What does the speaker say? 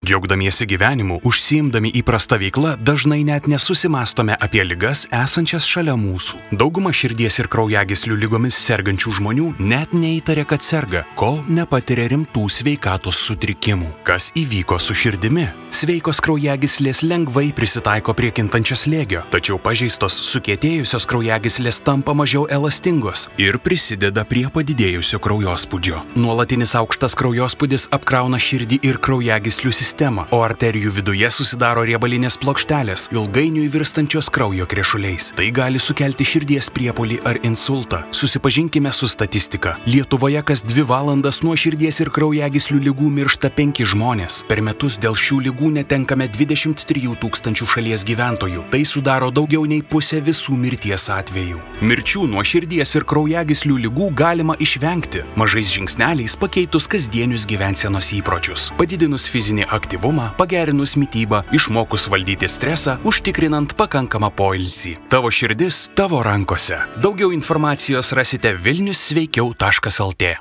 Džiaugdamiesi gyvenimu, užsiimdami įprastą veiklą, dažnai net nesusimastome apie ligas esančias šalia mūsų. Dauguma širdies ir kraujagyslių ligomis sergančių žmonių net neįtarė, kad serga, kol nepatiria rimtų sveikatos sutrikimų. Kas įvyko su širdimi? Sveikos kraujagyslės lengvai prisitaiko prie kintančio slėgio, tačiau pažeistos sukietėjusios kraujagyslės tampa mažiau elastingos ir prisideda prie padidėjusio kraujospūdžio. Nuolatinis aukštas kraujospūdis apkrauna širdį ir kraujagyslių sistemą, o arterijų viduje susidaro riebalinės plokštelės, ilgainiui virstančios kraujo krešuliais. Tai gali sukelti širdies priepuolį ar insultą. Susipažinkime su statistika. Lietuvoje kas 2 valandas nuo širdies ir kraujagyslių ligų miršta 5 žmonės. Per metus dėl šių ligų netenkame 23 000 šalies gyventojų. Tai sudaro daugiau nei pusę visų mirties atvejų. Mirčių nuo širdies ir kraujagyslių ligų galima išvengti mažais žingsneliais pakeitus kasdienius gyvensenos įpročius, padidinus fizinį aktyvumą, pagerinus mitybą, išmokus valdyti stresą, užtikrinant pakankamą poilsį. Tavo širdis tavo rankose. Daugiau informacijos rasite vilniussveikiau.lt.